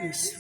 Yes.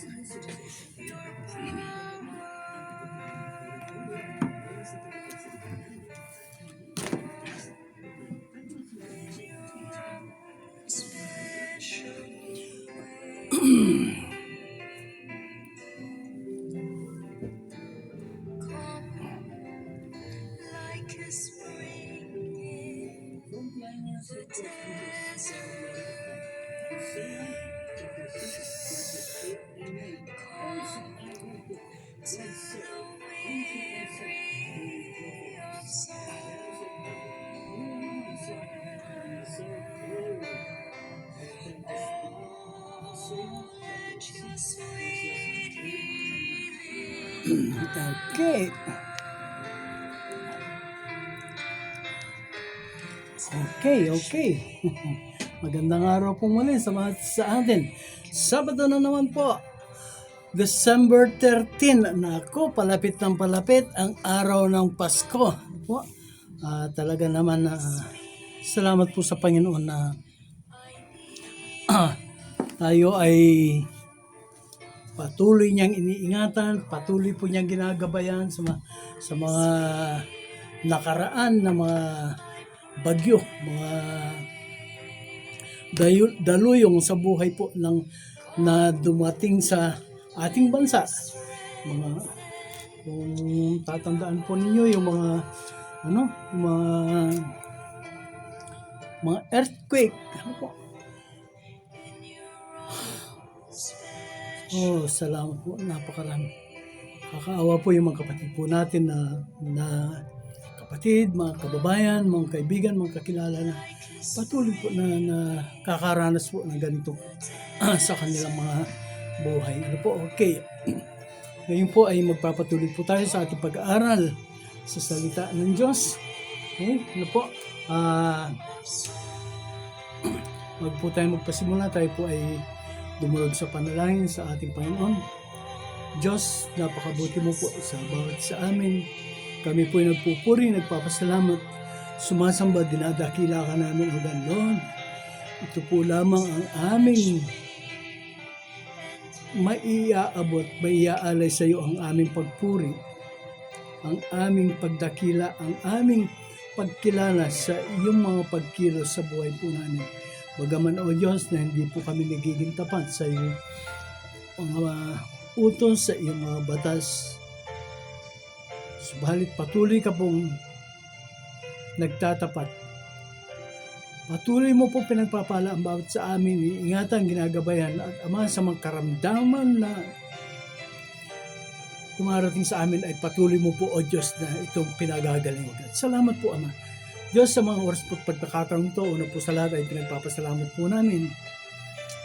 Okay. Okay. Magandang araw po muli sa atin. Sabado na naman po. December 13. Nako, palapit ng palapit ang araw ng Pasko. Po. Talaga naman salamat po sa Panginoon na tayo ay patuloy niyang iniingatan, patuloy po niyang ginagabayan sa mga nakaraan na mga bagyo, mga daluyong sa buhay po na dumating sa ating bansa. Kung tatandaan po ninyo yung mga earthquake. Salamat po, napakarami. Kakaawa po yung mga kapatid po natin na kapatid, mga kababayan, mga kaibigan, mga kakilala na patuloy po na kakaranas po ng ganito sa kanilang mga buhay. Okay. Ngayon po ay magpapatuloy po tayo sa ating pag-aaral sa salita ng Diyos. Okay, magpasimula, tayo po ay dumulog sa panalangin sa ating Panginoon. Diyos, napakabuti mo po sa bawat sa amin. Kami po ay nagpupuri, nagpapasalamat, sumasamba, dinadakila ka namin, O God, Lord. Ito po lamang ang aming maiaalay sa iyo, ang aming pagpuri, ang aming pagdakila, ang aming pagkilala sa iyong mga pagkilos sa buhay po namin. Bagaman, O Diyos, na hindi po kami nagiging tapat sa iyong mga utos, sa iyong mga batas, subalit patuloy ka pong nagtatapat. Patuloy mo po pinagpapala ang bawat sa amin, iingatan, ginagabayan, at Ama, sa mga karamdaman na dumarating sa amin ay patuloy mo po, O Diyos, na itong pinagagaling. Salamat po, Ama. Diyos, sa mga oras po pagkakataon ito, una po sa lahat ay pinagpapasalamat po namin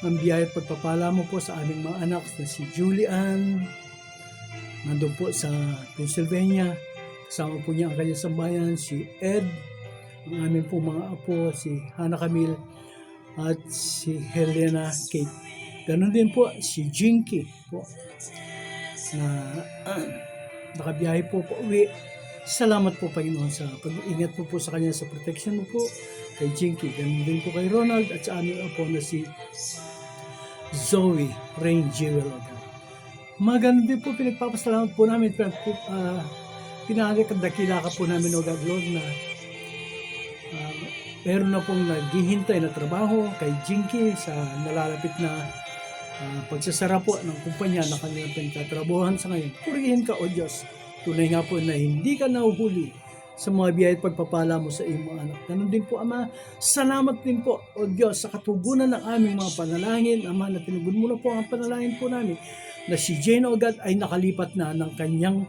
ang biyaya at pagpapala mo po sa aming mga anak na si Julian, nandun po sa Pennsylvania, kasama po niya ang kanyang sambayan, si Ed, ang aming po mga apo, si Hannah Camille at si Helena Kate. Ganon din po si Jinky po na nakabiyahe po uwi. Salamat po, Panginoon, sa pag-iingat po sa kanya, sa protection mo po kay Jinky. Ganon din po kay Ronald at sa aming apo na si Zoe Rain Jewel. Maganon din po, pinagpapasalamat po namin, pinagdakila ka po namin, O God, Lord, na meron na pong naghihintay na trabaho kay Jinky sa nalalapit na pagsasara po ng kumpanya na kanilang pinagtatrabuhan sa ngayon. Purihin ka, O Diyos. Tunay nga po na hindi ka nahuhuli sa mga biyaya at pagpapala mo sa iyong mga anak. Ganun din po, Ama. Salamat din po, O Diyos, sa katugunan ng aming mga panalangin. Ama, na tinugon mo na po ang panalangin po namin na si Jane, O God, ay nakalipat na ng kanyang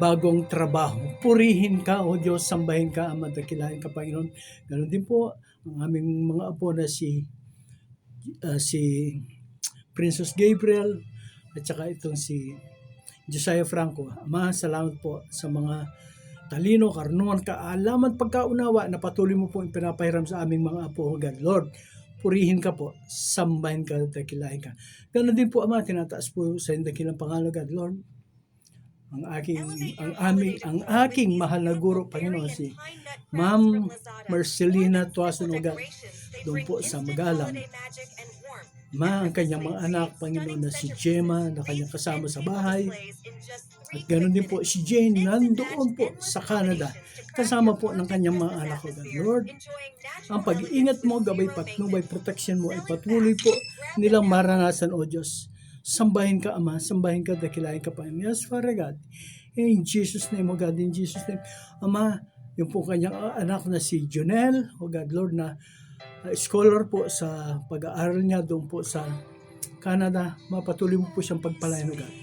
bagong trabaho. Purihin ka, O Diyos, sambahin ka, Ama, dakilahin ka, Panginoon. Ganun din po ang aming mga apo na si Princess Gabriel at saka itong si Josiah Franco. Ama, salamat po sa mga talino, karunungan, kaalaman, pagkaunawa na patuloy mo po pinapahiram sa aming mga apo, God. Lord, purihin ka po, sambahin ka, dakilahin ka. Ganun din po, Ama, tinataas po sa dakilang pangalan, God. Lord, ang aking mahal na guro, Panginoon, si Ma'am Marcelina Tuason, O God, doon po sa Magalang. Ang kanyang mga anak, Panginoon, na si Gemma, na kanyang kasama sa bahay. At ganoon din po si Jane, nandoon po sa Canada, kasama po ng kanyang mga anak, O God. Lord, ang pag-iingat mo, gabay, patnubay, protection mo ay patuloy po nilang maranasan, O Diyos. Sambahin ka, Ama, sambahin ka, dakilahin ka, Panginoon. Yes, Father God. In Jesus' name, O God, in Jesus' name. Ama, yung po kanyang anak na si Jonel, O God, Lord, na scholar po sa pag-aaral niya doon po sa Canada, mapatuloy mo po siyang pagpalain, O God.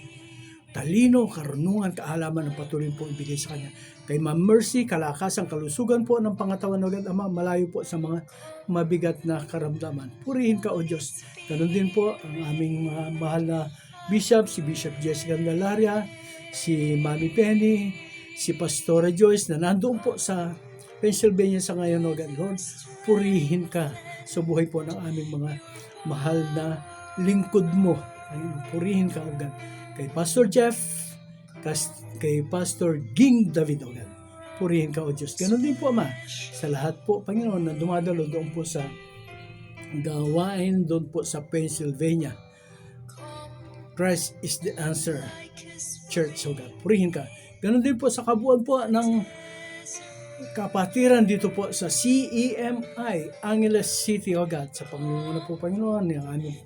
Talino, karunungan, kaalaman ang patuloy po ibigay sa kanya. Kay Ma'am Mercy, kalakasan, kalusugan po ng pangatawan, O God, Ama, malayo po sa mga mabigat na karamdaman. Purihin ka, O Diyos. Ganon din po ang aming mahal na Bishop, si Bishop Jessica Galaria, si Mami Penny, si Pastora Joyce na nandoon po sa Pennsylvania sa ngayon, O God. Lord, purihin ka sa buhay po ng aming mga mahal na lingkod mo. Ayun, purihin ka, O God. Kay Pastor Jeff, kay Pastor Ging David, O God. Purihin ka, O Diyos. Ganon din po, Ama, sa lahat po, Panginoon, na dumadalo doon po sa gawain doon po sa Pennsylvania. Christ is the answer, Church, O God. Purihin ka. Ganon din po sa kabuuan po ng kapatiran dito po sa CEMI, Angeles City, O God. Sa pangunguna po, Panginoon, yung aming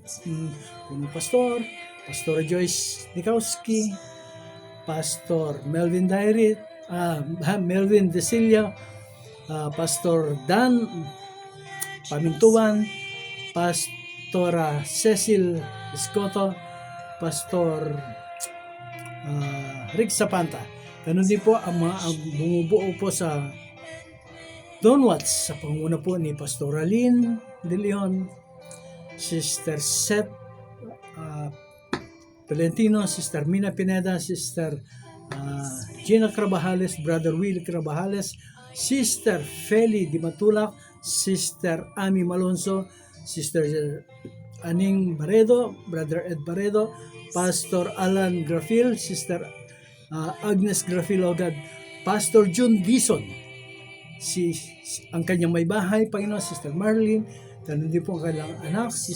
punong pastor, Pastor Joyce Nikowski, Pastor Melvin Dairit, Melvin Desilia, Pastor Dan Pamintuan, Pastora Cecil Escoto, Pastor Rick Zapanta. Ganun din po ang bumubuo po sa Don Watts sa panguna po ni Pastor Aline De Leon, Sister Seth Valentino, Sister Mina Pineda, Sister Gina Carvajales, Brother Will Carvajales, Sister Feli Dimatulak, Sister Ami Malonzo, Sister Aning Baredo, Brother Ed Baredo, Pastor Alan Grafil, Sister Agnes Grafil, O God, Pastor June Dison, ang kanyang may bahay, Panginoon, Sister Marlene, ganun din po ang kanyang anak, si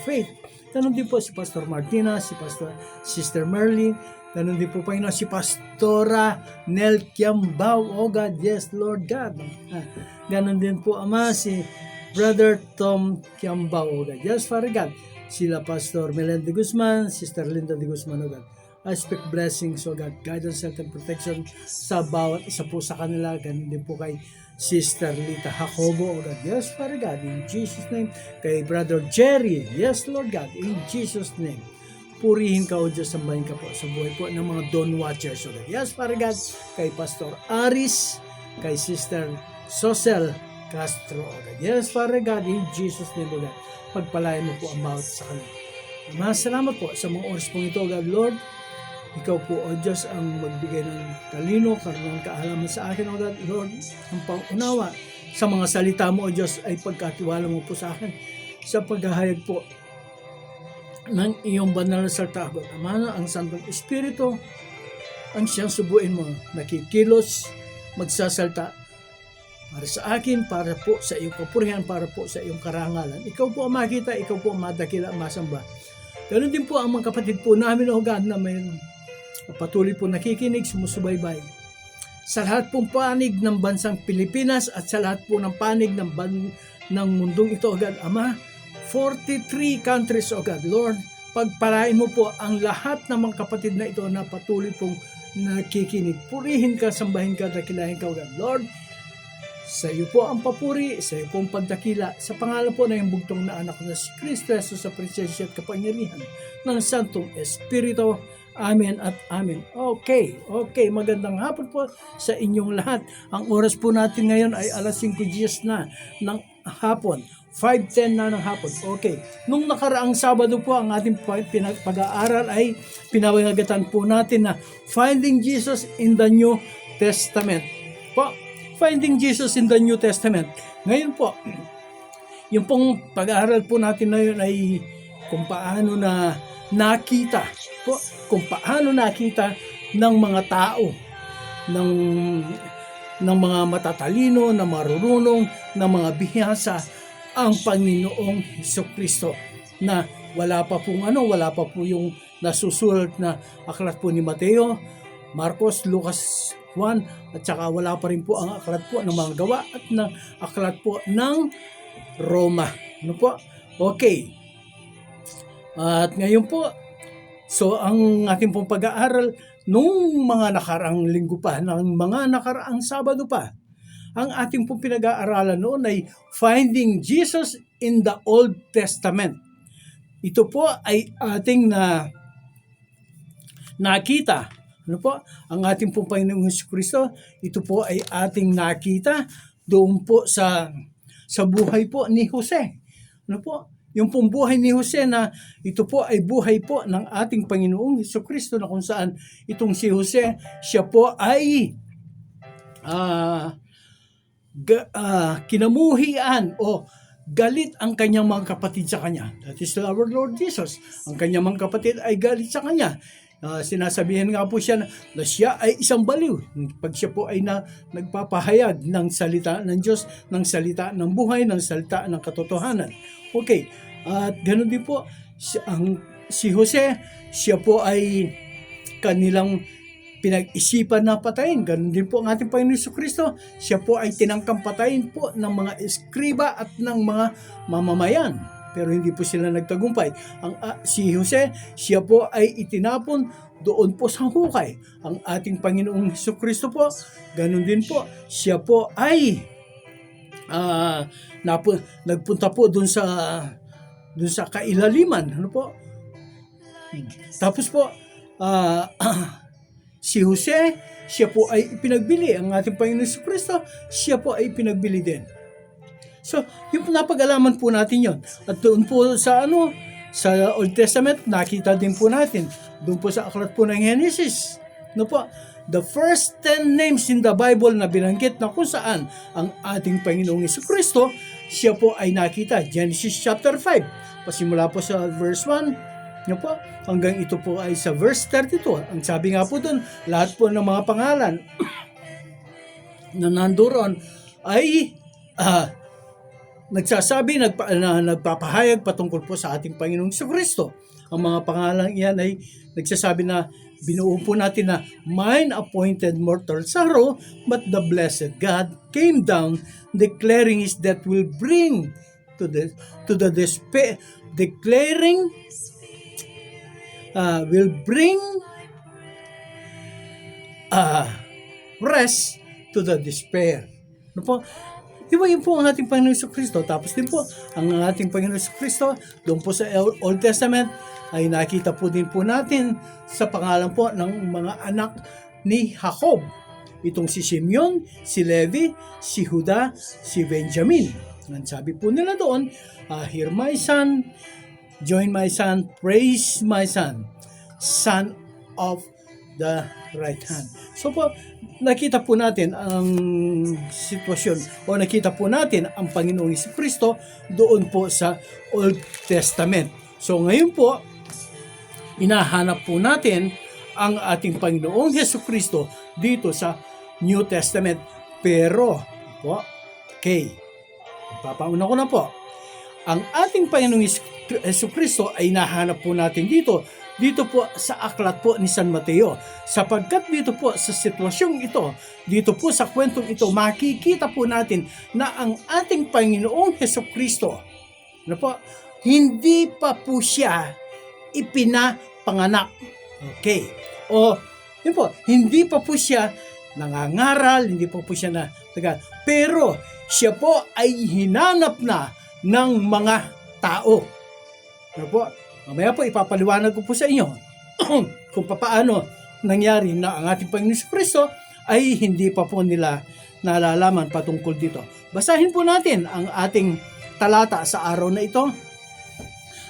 Faith, ganun din po si Pastor Martina, Sister Marlene, ganun din po, Panginoon, si Pastora Nel Kiambao, O God, yes, Lord God. Ganun din po, Ama, si Brother Tom Kiambao, O God, yes, Father God. Sila Pastor Melende Guzman, Sister Linda de Guzman, O God. I speak blessings, O God, guidance, health, and protection sa bawat isa po sa kanila. Ganun din po kay Sister Lita Jacobo, O God, yes, Father God, in Jesus' name. Kay Brother Jerry, yes, Lord God, in Jesus' name. Purihin ka, O Diyos, sambahin ka po sa buhay po ng mga Dawn Watchers, O God, yes, Father God. Kay Pastor Aris, kay Sister Sosel Castro, O God, yes, Father God, in Jesus' name, O God. Pagpalain mo po ang bawat sa kanila. Salamat po sa mga oras pong ito, O God, Lord. Ikaw po, O Diyos, ang magbigay ng talino, karunungan, kaalaman sa akin, O God, Lord. Ang pangunawa sa mga salita mo, O Diyos, ay pagkatiwala mo po sa akin sa paghahayag po ng iyong banal na salita, O God. Ama, ang Santong Espiritu ang siyang subuin mo, nakikilos, magsasalta para sa akin, para po sa iyong kapurihan, para po sa iyong karangalan. Ikaw po ang makita, ikaw po ang madakila, masamba. Ganun din po ang mga kapatid po namin, O God, na may patuloy po nakikinig, sumusubaybay. Sa lahat pong panig ng bansang Pilipinas at sa lahat po ng panig ng mundong ito, O God, Ama, 43 countries, O God, Lord, pagpalain mo po ang lahat ng mga kapatid na ito na patuloy pong nakikinig. Purihin ka, sambahin ka, dakilahin ka, O God, Lord. Sa iyo po ang papuri, sa iyo po ang pagdakila, sa pangalan po na yung bugtong na anak na si Kristo Jesus, sa presensya at kapangyarihan ng Santong Espiritu. Amen at amen. Okay, magandang hapon po sa inyong lahat. Ang oras po natin ngayon ay alas 5:10 na ng hapon. 5:10 na ng hapon. Okay. Nung nakaraang Sabado po, ang ating pag-aaral ay pinabagatan po natin na Finding Jesus in the New Testament. Po, Finding Jesus in the New Testament. Ngayon po, yung pong pag-aaral po natin na yun ay kung paano na nakita po, kung paano nakita ng mga tao, ng mga matatalino, na marurunong, ng mga bihasa ang Panginoong Hesukristo, na wala pa po yung nasusulat na aklat po ni Mateo, Marcos, Lucas, Juan, at saka wala pa rin po ang aklat po ng mga gawa at ng aklat po ng Roma. Ano po? Okay. At ngayon po, so ang ating pong pag-aaral nung mga nakaraang linggo pa, ng mga nakaraang Sabado pa, ang ating pong pinag-aaralan noon ay Finding Jesus in the Old Testament. Ito po ay ating nakita. Ano po? Ang ating pong Panginoong Hesukristo, ito po ay ating nakita doon po sa buhay po ni Jose. Ano po? Yung pong buhay ni Jose, na ito po ay buhay po ng ating Panginoong Hesukristo, na kung saan itong si Jose, siya po ay kinamuhian o galit ang kanyang mga kapatid sa kanya. That is our Lord Jesus. Ang kanyang mga kapatid ay galit sa kanya. Sinasabihan nga po siya na siya ay isang baliw. Pag siya po ay nagpapahayag ng salita ng Diyos, ng salita ng buhay, ng salita ng katotohanan. Okay, at ganoon din po, si Jose, siya po ay kanilang pinag-isipan na patayin. Ganoon din po ang ating Panginoon Jesucristo, siya po ay tinangkang patayin po ng mga eskriba at ng mga mamamayan. Pero hindi po sila nagtagumpay. Si Jose, siya po ay itinapon doon po sa hukay. Ang ating Panginoong Jesucristo po, ganun din po, siya po ay nagpunta po doon sa kailaliman. Ano po? Tapos po, si Jose, siya po ay ipinagbili. Ang ating Panginoong Jesucristo, siya po ay ipinagbili din. So, yung napag-alaman po natin yon. At doon po sa Old Testament, nakita din po natin. Doon po sa aklat po ng Genesis. No po, the first 10 names in the Bible na binanggit na kung saan ang ating Panginoong Jesucristo, siya po ay nakita. Genesis chapter 5. Pasimula po sa verse 1. No po, hanggang ito po ay sa verse 32. Ang sabi nga po doon, lahat po ng mga pangalan na nandoon ay nagsasabi, nagpapahayag patungkol po sa ating Panginoong Jesucristo. Ang mga pangalan iyan ay nagsasabi na binuo po natin na mine appointed mortal sorrow, but the blessed God came down, declaring His death will bring to the despair, declaring will bring rest to the despair. Ano po? Diba yun po ang ating Panginoon Jesucristo? Tapos din po, ang ating Panginoon Jesucristo, doon po sa Old Testament, ay nakita po din po natin sa pangalan po ng mga anak ni Jacob. Itong si Simeon, si Levi, si Juda, si Benjamin. Ang sabi po nila doon, hear my son, join my son, praise my son, son of the right hand. So po, nakita po natin ang sitwasyon o nakita po natin ang Panginoong Jesucristo doon po sa Old Testament. So ngayon po, inahanap po natin ang ating Panginoong Jesucristo dito sa New Testament. Pero, po, okay, papauna ko na po. Ang ating Panginoong Jesucristo ay nahanap po natin dito po sa aklat po ni San Mateo. Sapagkat dito po sa sitwasyong ito, dito po sa kwentong ito, makikita po natin na ang ating Panginoong Jesucristo, ano po, hindi pa po siya ipinapanganak. Okay. O, yun po, hindi pa po siya nangangaral, hindi pa po siya pero siya po ay hinanap na ng mga tao. Ano po? Mamaya po ipapaliwanag ko po sa inyo kung paano nangyari na ang ating Panginoon Jesucristo ay hindi pa po nila nalalaman patungkol dito. Basahin po natin ang ating talata sa araw na ito.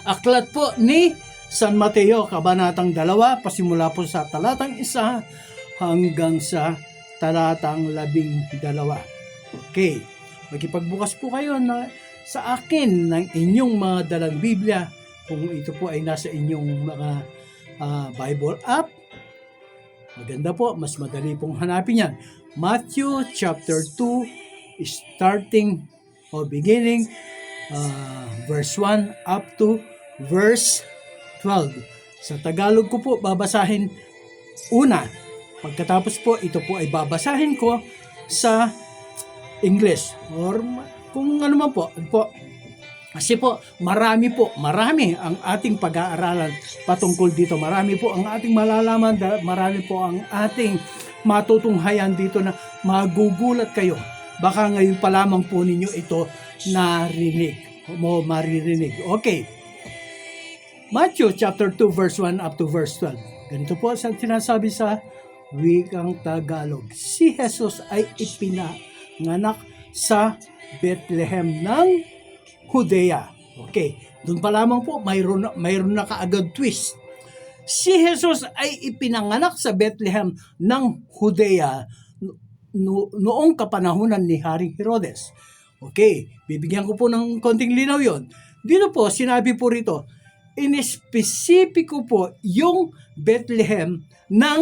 Aklat po ni San Mateo, Kabanatang 2, pasimula po sa talatang 1 hanggang sa talatang 12. Okay, magipagbukas po kayo sa akin ng inyong mga dalang Biblia, kung ito po ay nasa inyong mga Bible app. Maganda po, mas madali pong hanapin yan. Matthew chapter 2, starting o beginning verse 1 up to verse 12. Sa Tagalog ko po babasahin una. Pagkatapos po, ito po ay babasahin ko sa English or kung ano man po. Kasi po, marami ang ating pag-aaralan patungkol dito. Marami po ang ating malalaman, marami po ang ating matutunghayan dito na magugulat kayo. Baka ngayon pa lamang po ninyo ito maririnig. Okay. Matthew chapter 2 verse 1 up to verse 12. Ganito po ang sinasabi sa wikang Tagalog. Si Jesus ay ipinanganak sa Bethlehem ng Judea. Okay, doon pa lamang po mayroon na kaagad twist. Si Jesus ay ipinanganak sa Bethlehem ng Judea noong kapanahunan ni Haring Herodes. Okay, bibigyan ko po ng konting linaw yon. Dito po, sinabi po rito, in-specifico po yung Bethlehem ng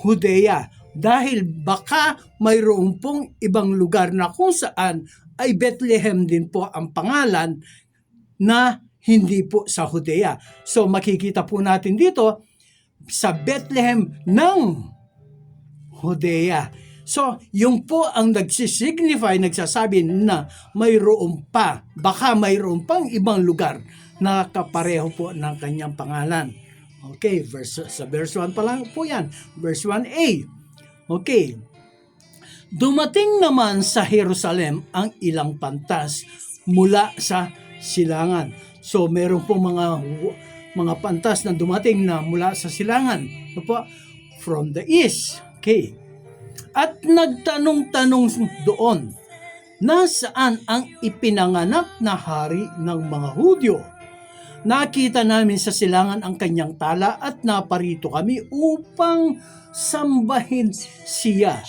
Judea. Dahil baka mayroon pong ibang lugar na kung saan ay Bethlehem din po ang pangalan na hindi po sa Judea. So makikita po natin dito sa Bethlehem ng Judea. So yung po ang nagsasabi na baka mayroon pang ibang lugar na kapareho po ng kanyang pangalan. Okay, sa verse 1 pa lang po yan. Verse 1a. Okay. Dumating naman sa Jerusalem ang ilang pantas mula sa silangan. So meron pong mga pantas na dumating na mula sa silangan. From the east. Okay. At nagtanong-tanong doon, nasaan ang ipinanganak na hari ng mga Hudyo? Nakita namin sa silangan ang kanyang tala at naparito kami upang sambahin siya.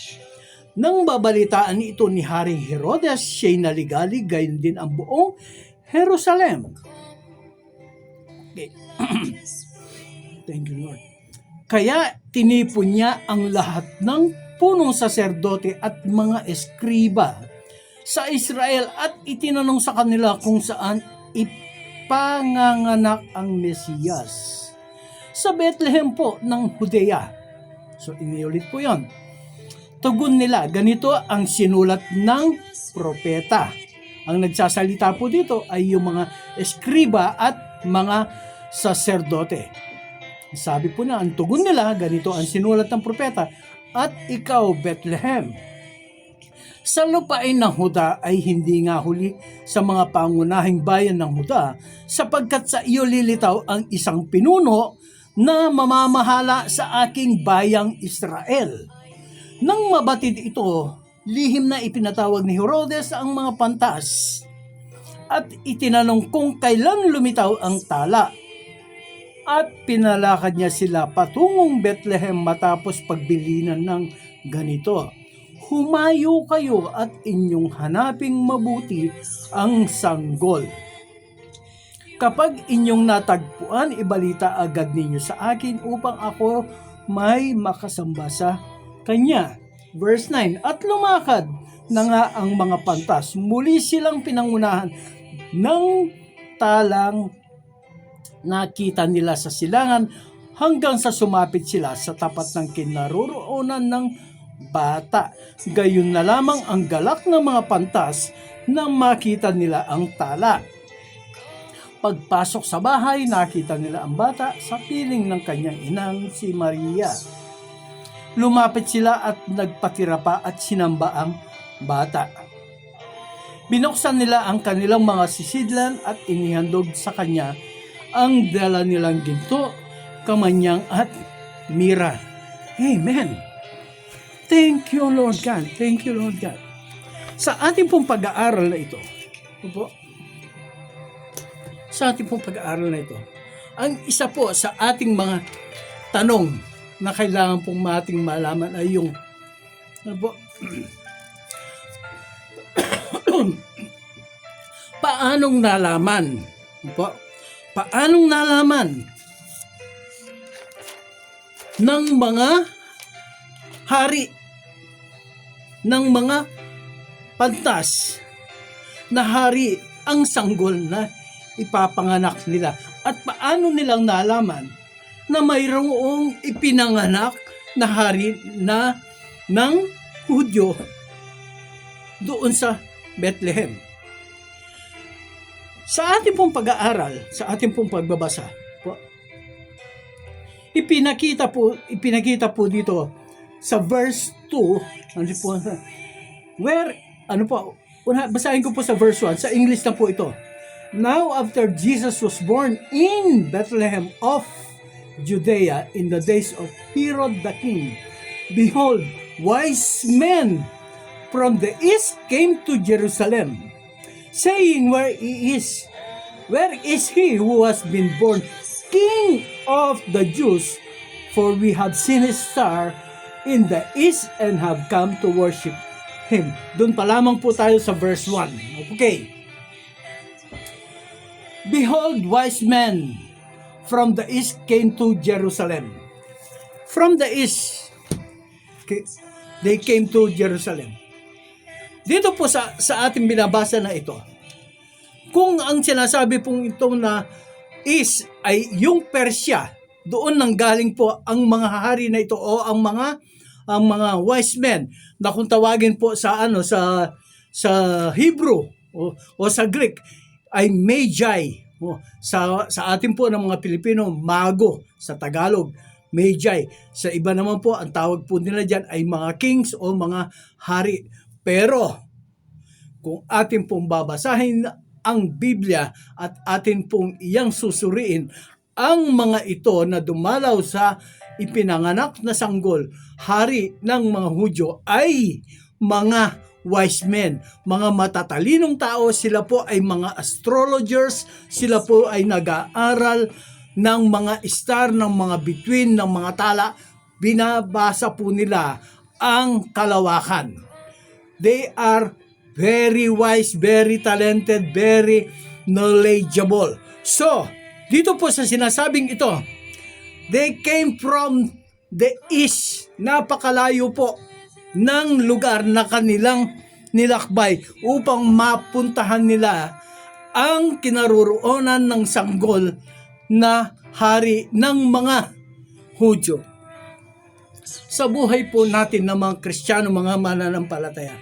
Nang babalitaan ito ni Haring Herodes, siya'y naligalig, gayon din ang buong Jerusalem. Okay. Thank you, Lord. Kaya tinipon niya ang lahat ng punong saserdote at mga eskriba sa Israel at itinanong sa kanila kung saan ipanganganak ang Mesiyas. Sa Bethlehem po ng Judea. So iniulit po yon. Tugon nila, ganito ang sinulat ng propeta. Ang nagsasalita po dito ay yung mga eskriba at mga saserdote. Sabi po na, ang tugon nila, ganito ang sinulat ng propeta, at ikaw, Bethlehem, sa lupain ng Huda ay hindi nga huli sa mga pangunahing bayan ng Huda, sapagkat sa iyo lilitaw ang isang pinuno na mamamahala sa aking bayang Israel. Nang mabatid ito, lihim na ipinatawag ni Herodes ang mga pantas at itinanong kung kailan lumitaw ang tala. At pinalakad niya sila patungong Bethlehem matapos pagbilinan ng ganito. Humayo kayo at inyong hanaping mabuti ang sanggol. Kapag inyong natagpuan, ibalita agad ninyo sa akin upang ako may makasamba sa kanya. Verse 9, at lumakad na nga ang mga pantas. Muli silang pinangunahan ng talang nakita nila sa silangan hanggang sa sumapit sila sa tapat ng kinaroroonan ng bata. Gayon na lamang ang galak ng mga pantas na makita nila ang tala. Pagpasok sa bahay, nakita nila ang bata sa piling ng kanyang inang si Maria. Lumapit sila at nagpatira pa at sinamba ang bata. Binuksan nila ang kanilang mga sisidlan at inihandog sa kanya ang dala nilang ginto, kamanyang at mira. Amen. Thank you, Lord God. Thank you, Lord God. Sa ating pong pag-aaral na ito, ang isa po sa ating mga tanong na kailangan pong ating malaman ay yung paanong nalaman ng mga hari ng mga pantas, na hari ang sanggol na ipapanganak nila. At paano nilang nalaman na mayroong ipinanganak na hari na ng Hudyo doon sa Bethlehem? Sa ating pong pag-aaral, sa ating pong pagbabasa, ipinakita po dito sa verse 2, basahin ko po sa verse 1, sa English na po ito. Now after Jesus was born in Bethlehem of Judea in the days of Herod the king, behold, wise men from the east came to Jerusalem, saying, Where is he who has been born King of the Jews? For we have seen his star in the east and have come to worship him. Doon pa lamang po tayo sa verse 1. Okay. Behold, wise men from the east came to Jerusalem. From the east, they came to Jerusalem. Dito po sa ating binabasa na ito, kung ang sinasabi pong ito na is ay yung Persya, doon nanggaling po ang mga hari na ito o ang mga wise men na kung tawagin po sa sa Hebrew o sa Greek ay Magi. Sa atin po ng mga Pilipino, mago, sa Tagalog Magi. Sa iba naman po ang tawag po nila diyan ay mga kings o mga hari. Pero kung atin pong babasahin ang Biblia at atin pong iyang susuriin, ang mga ito na dumalaw sa ipinanganak na sanggol, hari ng mga Hudyo, ay mga wise men, mga matatalinong tao. Sila po ay mga astrologers, sila po ay nag-aaral ng mga star, ng mga bituin, ng mga tala. Binabasa po nila ang kalawakan. They are very wise, very talented, very knowledgeable. So, dito po sa sinasabing ito, they came from the east. Napakalayo po ng lugar na kanilang nilakbay upang mapuntahan nila ang kinaroroonan ng sanggol na hari ng mga Hudyo. Sa buhay po natin ng mga Kristiyano, mga mananampalataya,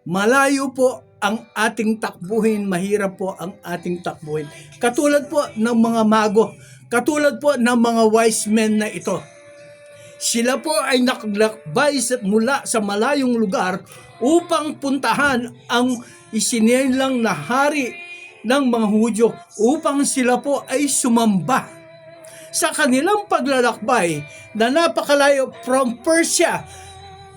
malayo po ang ating takbuhin, mahirap po ang ating takbuhin. Katulad po ng mga mago, katulad po ng mga wise men na ito. Sila po ay naglakbay mula sa malayong lugar upang puntahan ang isinilang na hari ng mga Hudyo, upang sila po ay sumamba. Sa kanilang paglalakbay na napakalayo from Persia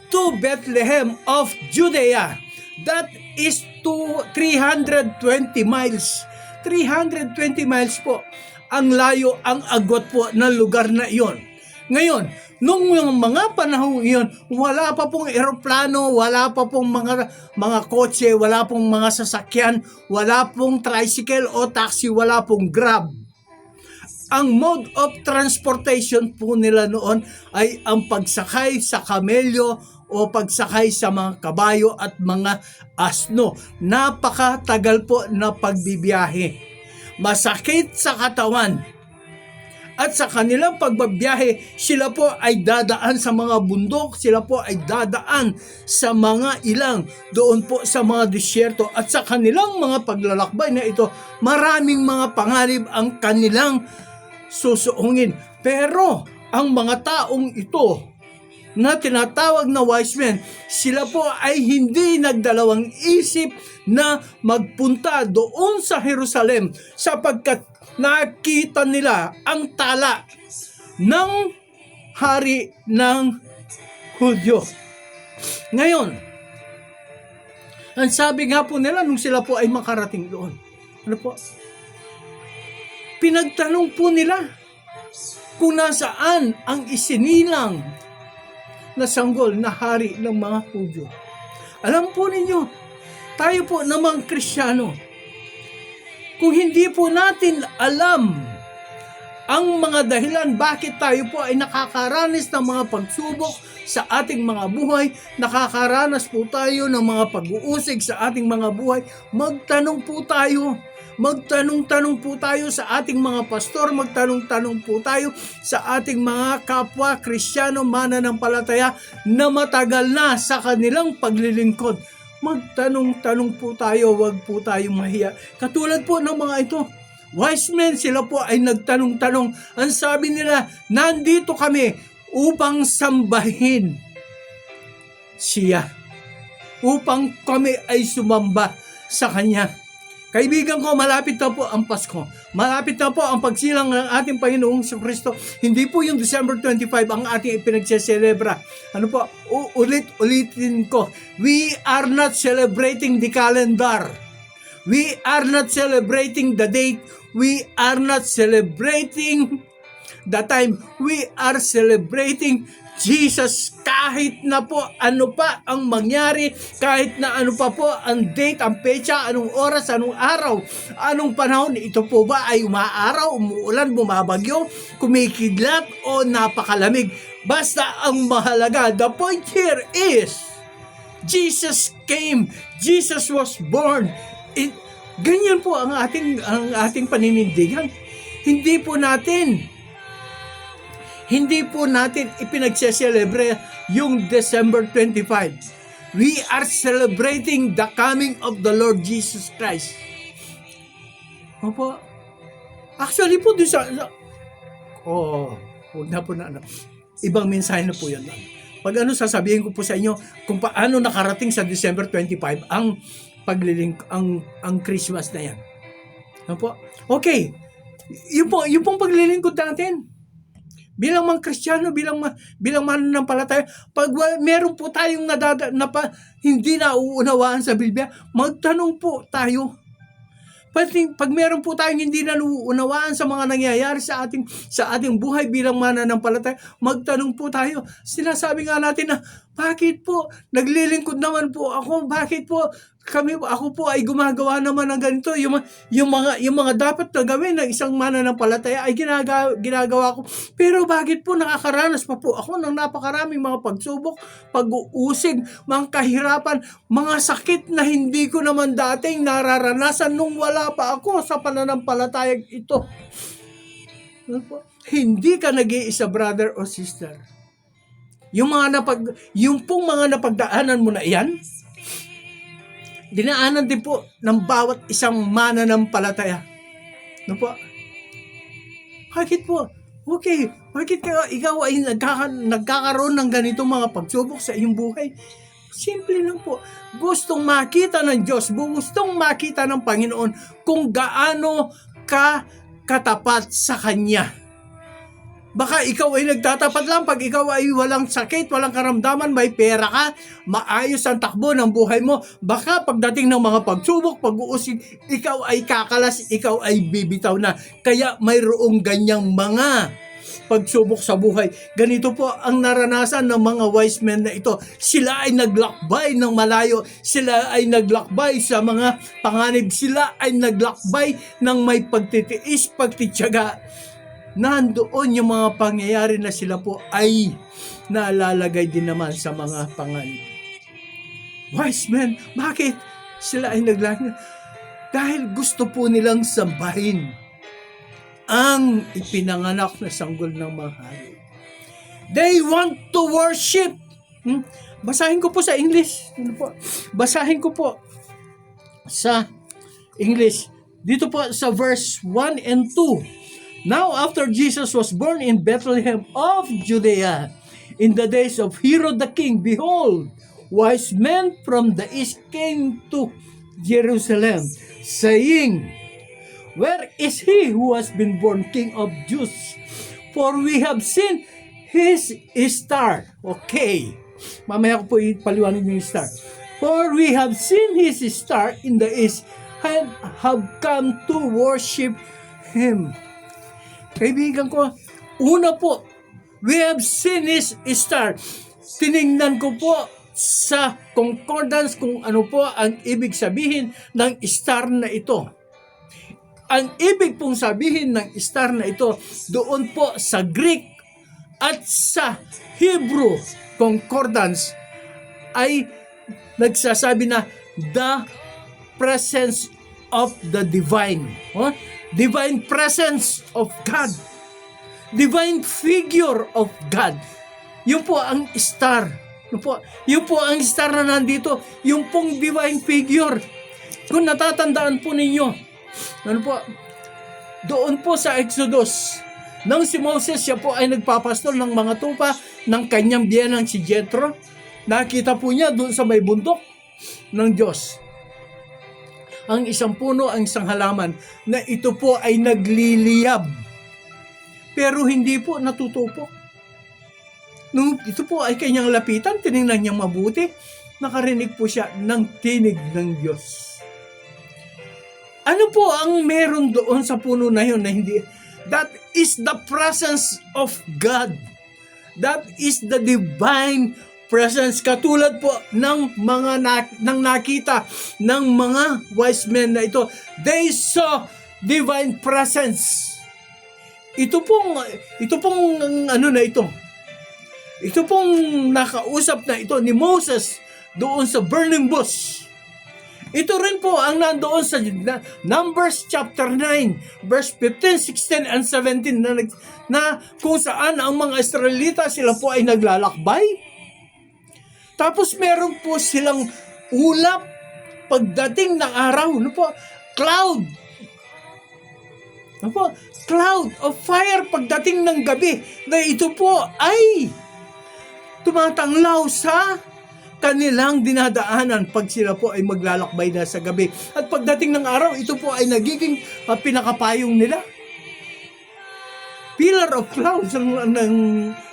to Bethlehem of Judea, that is to 320 miles. 320 miles po ang layo, ang agwat po ng lugar na iyon. Ngayon, nung mga panahon iyon, wala pa pong eroplano, wala pa pong mga kotse, wala pong mga sasakyan, wala pong tricycle o taxi, wala pong Grab. Ang mode of transportation po nila noon ay ang pagsakay sa kamelyo o pagsakay sa mga kabayo at mga asno. Napakatagal po na pagbibiyahe. Masakit sa katawan. At sa kanilang pagbabiyahe, sila po ay dadaan sa mga bundok, sila po ay dadaan sa mga ilang, doon po sa mga disyerto. At sa kanilang mga paglalakbay na ito, maraming mga panganib ang kanilang susuungin. Pero ang mga taong ito na tinatawag na wise men, sila po ay hindi nagdalawang isip na magpunta doon sa Jerusalem sapagkat nakita nila ang tala ng hari ng Hudyo. Ngayon, ang sabi nga po nila nung sila po ay makarating doon, ano po? Pinagtanong po nila kung nasaan ang isinilang na sanggol na hari ng mga Hudyo. Alam po ninyo, tayo po namang Kristiyano, kung hindi po natin alam ang mga dahilan bakit tayo po ay nakakaranas ng mga pagsubok sa ating mga buhay, nakakaranas po tayo ng mga pag-uusig sa ating mga buhay. Magtanong po tayo. Magtanong-tanong po tayo sa ating mga pastor, magtanong-tanong po tayo sa ating mga kapwa Kristiyano mananampalataya na matagal na sa kanilang paglilingkod. Magtanong-tanong po tayo, wag po tayong mahiya. Katulad po ng mga ito, wise men, sila po ay nagtanong-tanong. Ang sabi nila, nandito kami upang sambahin siya, upang kami ay sumamba sa Kanya. Kaibigan ko, malapit na po ang Pasko. Malapit na po ang pagsilang ng ating Panginoong Kristo. Hindi po yung December 25 ang ating ipinagseselebra. Ano po? Ulit-ulitin ko. We are not celebrating the calendar. We are not celebrating the date. We are not celebrating the time. We are celebrating Jesus. Kahit na po ano pa ang mangyari, kahit na ano pa po ang date, ang petsa, anong oras, anong araw, anong panahon, ito po ba ay umaaraw, umuulan, bumabagyo, kumikidlat o napakalamig. Basta ang mahalaga, the point here is Jesus came, Jesus was born. Ganyan po ang ating paninindigan. Hindi po natin ipinagseselebre yung December 25. We are celebrating the coming of the Lord Jesus Christ. Opo. Actually po, huwag na po na. Ibang mensahe na po yan. Pag sasabihin ko po sa inyo kung paano nakarating sa December 25 ang ang Christmas na yan. Opo. Okay. Yung pong paglilingkod natin. Bilang mga Kristiyano, bilang mananampalataya, pag meron po tayong hindi nauunawaan sa Biblia, magtanong po tayo. Pag meron po tayong hindi nauunawaan sa mga nangyayari sa ating buhay bilang mananampalataya, magtanong po tayo. Sinasabi nga natin na, bakit po naglilingkod naman po ako? Bakit po ako po ay gumagawa naman ng ganito? Yung mga dapat na gawin ng isang mananampalataya ay ginagawa ko. Pero bakit po nakakaranas pa po ako ng napakaraming mga pagsubok, pag-uusig, mga kahirapan, mga sakit na hindi ko naman dating nararanasan nung wala pa ako sa pananampalatayang ito. Hindi ka nag-iisa, brother o sister. Yung pong mga napagdaanan mo na iyan, dinaanan din po ng bawat isang mananampalataya. No po? Bakit po? Okay, bakit ikaw ay nagkakaroon ng ganitong mga pagsubok sa iyong buhay? Simple lang po. Gustong makita ng Diyos, gustong makita ng Panginoon kung gaano ka katapat sa Kanya. Baka ikaw ay nagtatapat lang pag ikaw ay walang sakit, walang karamdaman, may pera ka, maayos ang takbo ng buhay mo. Baka pagdating ng mga pagsubok, pag-uusig, ikaw ay kakalas, ikaw ay bibitaw na. Kaya mayroong ganyang mga pagsubok sa buhay. Ganito po ang naranasan ng mga wise men na ito. Sila ay naglakbay ng malayo. Sila ay naglakbay sa mga panganib. Sila ay naglakbay ng may pagtitiis, pagtitiyaga. Nandoon yung mga pangyayari na sila po ay nalalagay din naman sa mga panganib. Wise men, bakit sila ay naglakbay? Dahil gusto po nilang sambahin ang ipinanganak na sanggol ng mga hayop. They want to worship. Basahin ko po sa English. Basahin ko po sa English. Dito po sa verse 1 and 2. Now after Jesus was born in Bethlehem of Judea, in the days of Herod the king, behold, wise men from the east came to Jerusalem, saying, where is he who has been born King of Jews? For we have seen his star. Okay. Mamaya ko po ipaliwanag yung star. For we have seen his star in the east and have come to worship him. Kaibigan ko, una po, we have seen his star. Tiningnan ko po sa concordance kung ano po ang ibig sabihin ng star na ito. Ang ibig pong sabihin ng star na ito, doon po sa Greek at sa Hebrew concordance ay nagsasabi na the presence of the divine. Divine presence of God. Divine figure of God. Yun po ang star. Yun po ang star na nandito. Yung pong divine figure. Kung natatandaan po ninyo, doon po sa Exodus, nang si Moses, siya po ay nagpapastol ng mga tupa ng kanyang biyenang si Jethro. Nakita po niya doon sa may bundok ng Diyos ang isang puno, ang isang halaman na ito po ay nagliliyab. Pero hindi po natutupok. Nung ito po ay kanyang lapitan, tinignan niyang mabuti, nakarinig po siya ng tinig ng Diyos. Ano po ang meron doon sa puno na yun na hindi? That is the presence of God. That is the divine presence. Katulad po ng mga nang nakita ng mga wise men na ito. They saw divine presence. Ito pong ano na ito. Ito pong nakausap na ito ni Moses doon sa burning bush. Ito rin po ang nandoon sa Numbers chapter 9, verse 15, 16, and 17 na kung saan ang mga Israelita sila po ay naglalakbay. Tapos meron po silang ulap pagdating ng araw. Cloud. Cloud of fire pagdating ng gabi. Na ito po ay tumatanglaw sa kanilang dinadaanan pag sila po ay maglalakbay na sa gabi. At pagdating ng araw, ito po ay nagiging pinakapayong nila. Pillar of clouds ang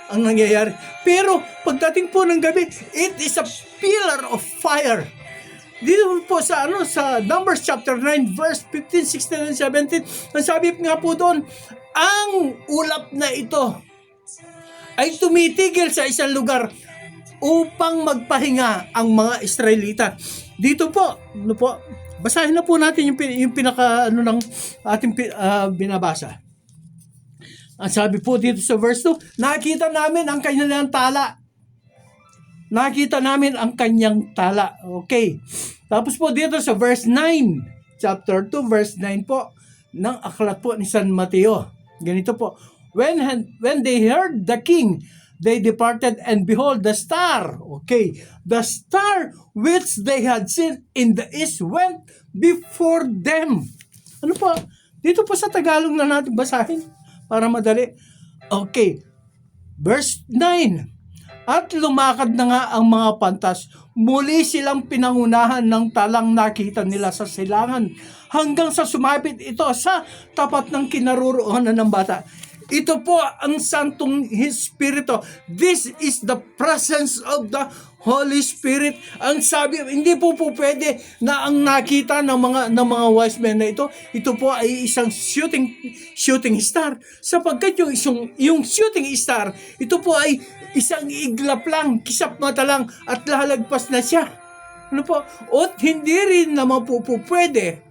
nangyayari. Pero pagdating po ng gabi, it is a pillar of fire. Dito po sa Numbers chapter 9 verse 15, 16 and 17, ang sabi nga po doon, ang ulap na ito ay tumitigil sa isang lugar upang magpahinga ang mga Israelita. Dito po, basahin na po natin yung pinaka ng ating binabasa. Ang sabi po dito sa verse 2, nakita namin ang kanyang tala. Nakita namin ang kanyang tala. Okay. Tapos po dito sa verse 9, chapter 2, verse 9 po, ng aklat po ni San Mateo. Ganito po, when they heard the king, they departed, and behold, the star, the star which they had seen in the east went before them. Ano po? Dito po sa Tagalog na natin basahin para madali. Okay. Verse 9. At lumakad na nga ang mga pantas. Muli silang pinangunahan ng talang nakita nila sa silangan hanggang sa sumapit ito sa tapat ng kinaroroonan ng bata. Ito po ang Santong Espiritu. This is the presence of the Holy Spirit. Ang sabi, hindi po pwede na ang nakita ng mga wise men na ito po ay isang shooting star. Sapagkat yung shooting star, ito po ay isang iglap lang, kisap mata lang, at lalagpas na siya. At hindi rin naman po pwede,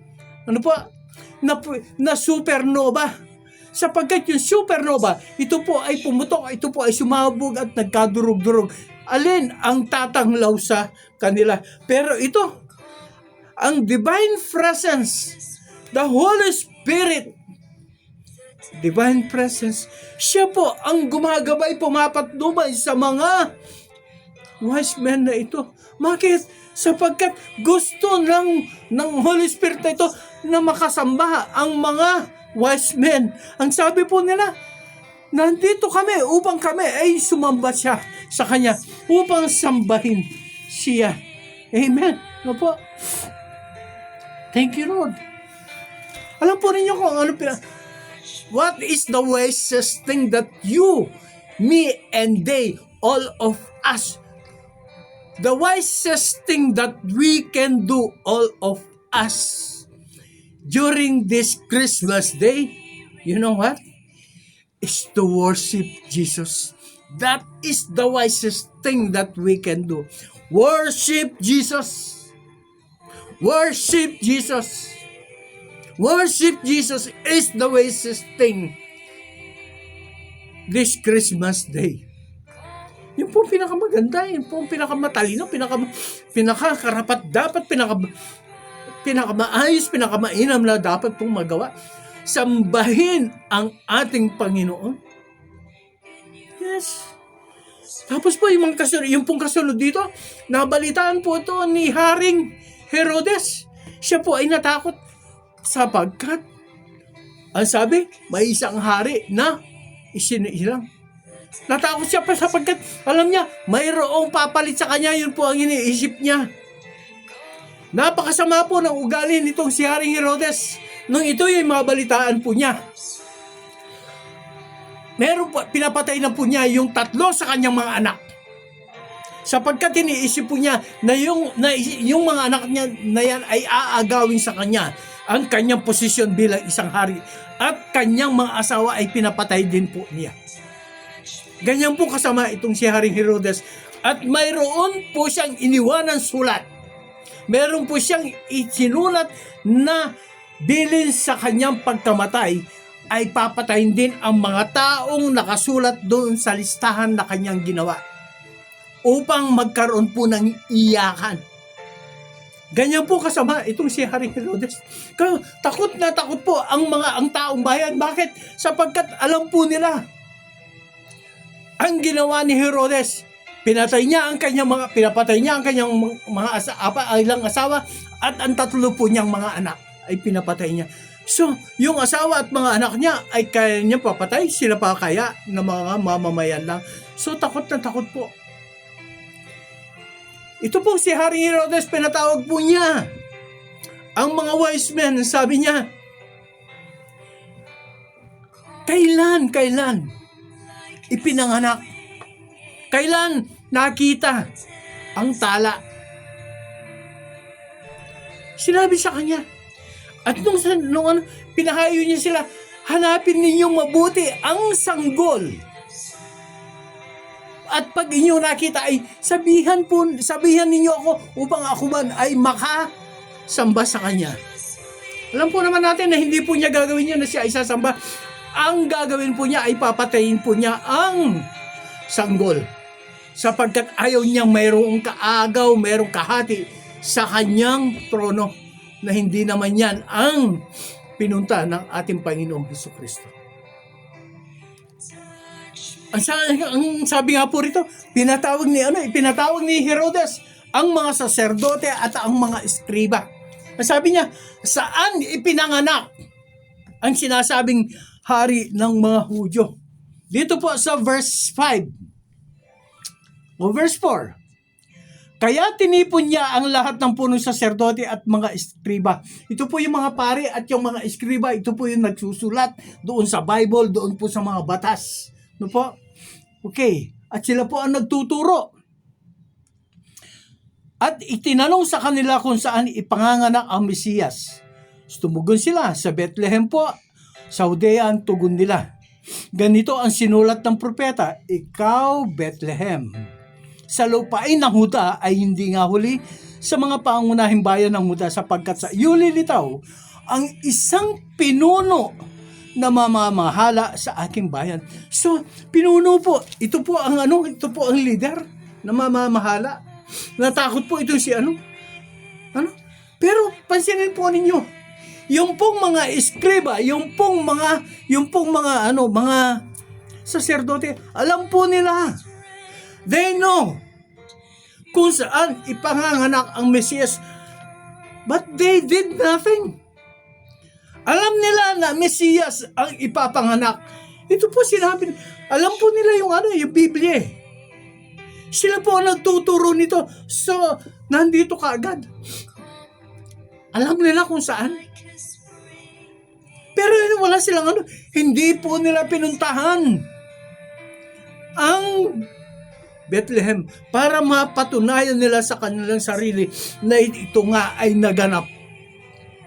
na supernova. Sapagkat yung supernova, ito po ay pumutok, ito po ay sumabog at nagkadurog-durog. Alin ang tatanglaw sa kanila? Pero ito, ang divine presence, the Holy Spirit, divine presence, siya po ang gumagabay, pumapatnubay sa mga wise men na ito. Bakit? Sapagkat gusto ng Holy Spirit na ito na makasamba ang mga wise men. Ang sabi po nila, nandito kami upang kami ay sumamba siya sa kanya, upang sambahin siya. Amen. Ano po? Thank you, Lord. Alam po ninyo kung ano what is the wisest thing that you, me, and they, all of us, the wisest thing that we can do, all of us, during this Christmas day, you know what? Is to worship Jesus. That is the wisest thing that we can do. Worship Jesus. Worship Jesus. Worship Jesus is the wisest thing this Christmas day. Yung po pinakamaganda, yung po pinakamatalino, pinakakarapat dapat, pinakamaayos, pinakamainam na dapat pong magawa. Sambahin ang ating Panginoon. Yes. Tapos po yung pong kasunod dito, nabalitaan po ito ni Haring Herodes. Siya po ay natakot sapagkat, ang sabi, may isang hari na isinilang. Natakot siya pa sapagkat alam niya, mayroong papalit sa kanya, yun po ang iniisip niya. Napakasama po ng ugali nitong si Haring Herodes. Nung ito yung mabalitaan po niya. Meron po, pinapatay na po niya yung 3 sa kanyang mga anak. Sapagkat iniisip po niya na yung mga anak niya na yan ay aagawin sa kanya ang kanyang posisyon bilang isang hari. At kanyang mga asawa ay pinapatay din po niya. Ganyan po kasama itong si Haring Herodes. At mayroon po siyang iniwanan sulat. Meron po siyang isinulat na bilin sa kanyang pagkamatay ay papatayin din ang mga taong nakasulat doon sa listahan na kanyang ginawa upang magkaroon po ng iyakan. Ganyan po kasama itong si Haring Herodes. Kaya takot na takot po ang taong bayan. Bakit? Sapagkat alam po nila ang ginawa ni Herodes. Pinapatay niya ang kanyang mga ilang asawa at ang 3 po niyang mga anak ay pinapatay niya. So, yung asawa at mga anak niya ay kaya niya papatay, sila pa kaya na mga mamamayan lang. So, takot na takot po. Ito po si Haring Herodes, pinatawag po niya ang mga wise men. Sabi niya, kailan ipinanganak? Kailan nakita ang tala? Sinabi sa kanya. At nung pinahayo niya sila, hanapin ninyong mabuti ang sanggol. At pag inyo nakita ay sabihan ninyo ako upang ako man ay makasamba sa kanya. Alam po naman natin na hindi po niya gagawin yun na siya ay sasamba. Ang gagawin po niya ay papatayin po niya ang sanggol. Sapagkat ayaw niyang mayroong kaagaw, mayroong kahati sa kanyang trono na hindi naman yan ang pinunta ng ating Panginoong Hesukristo. Ang sabi nga po rito, pinatawag ni Herodes ang mga saserdote at ang mga eskriba. Ang sabi niya, saan ipinanganak ang sinasabing hari ng mga Hudyo? Dito po sa verse 5 o verse 4. Kaya tinipon niya ang lahat ng punong saserdote at mga eskriba. Ito po yung mga pari at yung mga eskriba, ito po yung nagsusulat doon sa Bible, doon po sa mga batas. No po? Okay. At sila po ang nagtuturo. At itinanong sa kanila kung saan ipanganganak ang Mesiyas. Tumugon sila sa Bethlehem po, sa Judea ang tugon nila. Ganito ang sinulat ng propeta, ikaw Bethlehem, sa lupain ng Huda ay hindi nga huli sa mga pangunahing bayan ng Huda sapagkat sa iyo lilitaw ang isang pinuno na mamamahala sa aking bayan. So, pinuno po. Ito po ang leader na mamamahala. Natakot po ito si Pero pansinin po ninyo, yung pong mga eskriba, yung pong mga saserdote, alam po nila. They know kung saan ipanganganak ang Mesiyas. But they did nothing. Alam nila na Mesiyas ang ipapanganak. Ito po sinabi. Alam po nila yung Biblia. Sila po ang nagtuturo nito. So, nandito kaagad. Alam nila kung saan. Pero wala silang hindi po nila pinuntahan ang Bethlehem para mapatunayan nila sa kanilang sarili na ito nga ay naganap.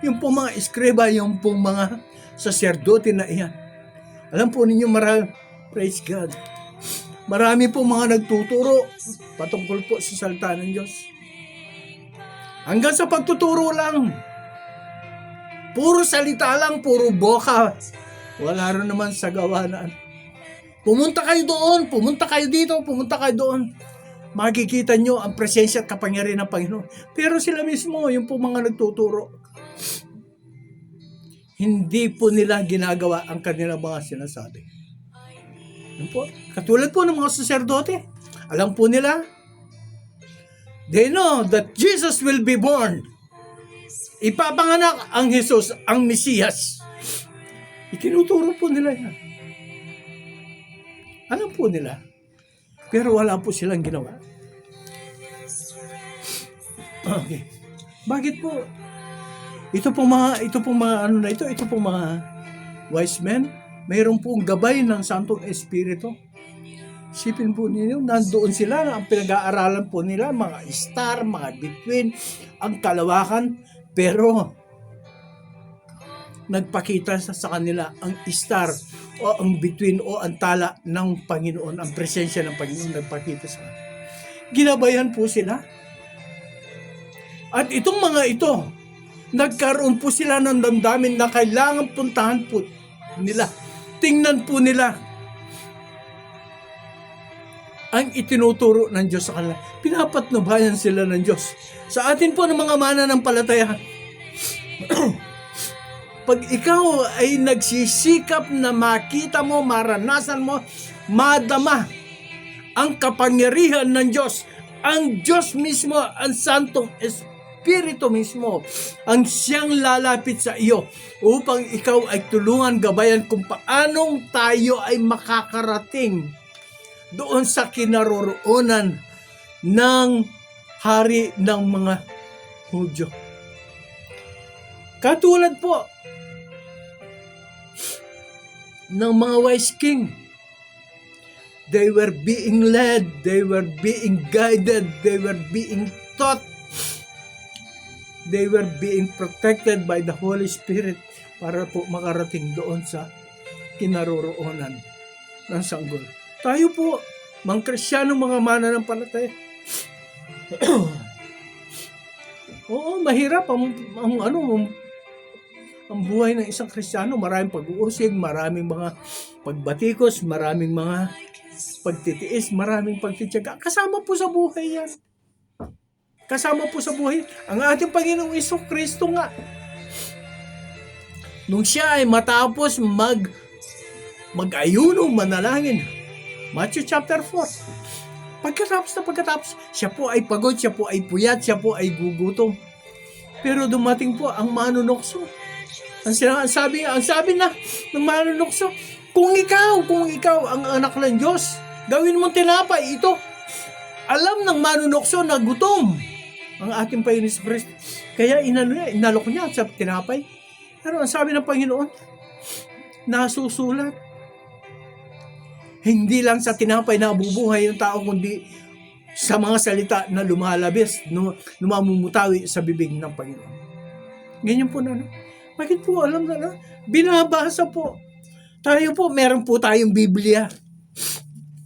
Yung pong mga eskriba, yung pong mga saserdote na iyan. Alam po ninyo, praise God. Marami pong mga nagtuturo patungkol po sa salita ng Diyos. Hanggang sa pagtuturo lang. Puro salita lang, puro boka. Wala rin naman sa gawa na pumunta kayo doon, pumunta kayo dito, pumunta kayo doon. Makikita nyo ang presensya at kapangyarihan ng Panginoon. Pero sila mismo, yung po mga nagtuturo, hindi po nila ginagawa ang kanilang mga sinasabi. Yun po. Katulad po ng mga saserdote, alam po nila, they know that Jesus will be born. Ipapanganak ang Jesus, ang Mesiyas. Itinuturo po nila yan. Alam po nila. Pero wala po silang ginawa. Okay. Bakit po? Ito pong mga wise men, mayroon pong gabay ng Santong Espiritu. Isipin po ninyo, nandoon sila, ang pinag-aaralan po nila, mga star, mga bituin, ang kalawakan, pero nagpakita sa kanila ang star o ang bituin o ang tala ng Panginoon, ang presensya ng Panginoon nagpakita sa kanila. Ginabayan po sila. At itong mga ito, nagkaroon po sila ng damdamin na kailangan puntahan po nila. Tingnan po nila ang itinuturo ng Diyos sa kanila. Pinapatnubayan sila ng Diyos. Sa atin po ng mga mananampalataya, pag ikaw ay nagsisikap na makita mo, maranasan mo, madama ang kapangyarihan ng Diyos, ang Diyos mismo, ang Santong Espiritu mismo, ang siyang lalapit sa iyo upang ikaw ay tulungan, gabayan kung paanong tayo ay makakarating doon sa kinaroroonan ng hari ng mga Hudyo. Katulad po ng mga wise king. They were being led, they were being guided, they were being taught, they were being protected by the Holy Spirit para po makarating doon sa kinaroroonan ng sanggol. Tayo po, mga Kristiyanong mga mananampalataya. Oo, mahirap ang buhay ng isang Kristiyano. Maraming pag-uusig, maraming mga pagbatikos, maraming mga pagtitiis, maraming pagtitiyaga. Kasama po sa buhay yan. Kasama po sa buhay. Ang ating Panginoong Jesucristo nga, nung siya ay matapos mag-ayuno, manalangin, Matthew chapter 4, pagkatapos, siya po ay pagod, siya po ay puyat, siya po ay gugutom. Pero dumating po ang manunokso. Ang sabi na ng manunokso, kung ikaw ang anak ng Diyos, gawin mong tinapay ito. Alam ng manunokso na gutom ang ating Panginoon Jesucristo. Kaya inalok niya sa tinapay. Pero ang sabi ng Panginoon, nasusulat. Hindi lang sa tinapay na bubuhay yung tao, kundi sa mga salita na lumalabas, lumamumutawi sa bibig ng Panginoon. Ganyan po na. Bakit po alam na? Binabasa po. Tayo po, meron po tayong Biblia.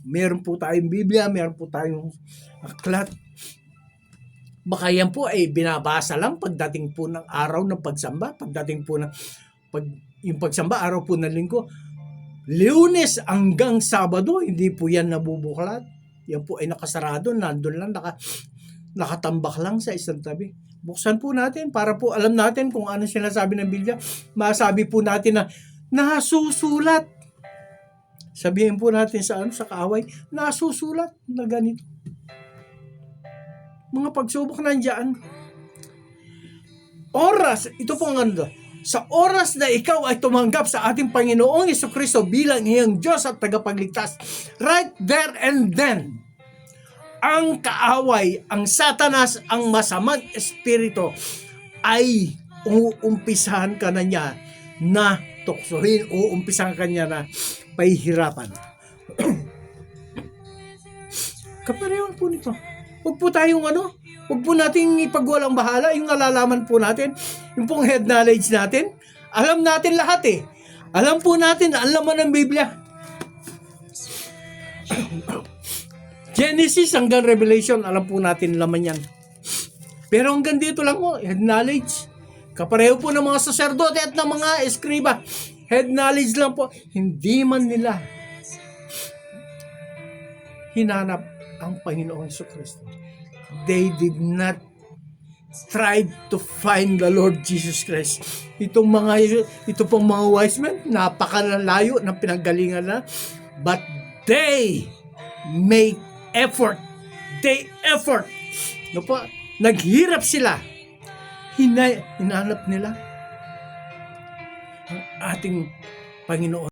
Meron po tayong aklat. Baka yan po ay binabasa lang pagdating po ng araw ng pagsamba, pagdating po ng yung pagsamba, araw po ng linggo. Lunes hanggang Sabado, hindi po yan nabubuklat. Yan po ay nakasarado, nandun lang, nakatambak lang sa isang tabi. Buksan po natin para po alam natin kung ano sinasabi ng Biblia. Masabi po natin na nasusulat. Sabihin po natin sa kaaway, nasusulat na ganito. Mga pagsubok nandiyan. Oras, ito po ang sa oras na ikaw ay tumanggap sa ating Panginoong Jesucristo bilang iyong Diyos at tagapagligtas, right there and then, ang kaaway, ang Satanas, ang masamang espiritu ay uumpisahan ka na niya na tuksohin, uumpisahan ka niya na pahihirapan. Kaparehan po nito. Huwag po tayong huwag po nating ipagwalang bahala, yung nalalaman po natin, yung pong head knowledge natin, alam natin lahat eh. Alam po natin, ang laman ng Biblia. Genesis hanggang Revelation, alam po natin laman yan. Pero hanggang dito lang head knowledge. kapareho po ng mga saserdote at ng mga eskriba. Head knowledge lang po. Hindi man nila hinanap ang Panginoong Jesucristo. They did not try to find the Lord Jesus Christ. Ito pong mga wise men, napakalayo ng pinanggalingan na, but they make effort. No po, naghirap sila. Hinanap nila ang ating Panginoon.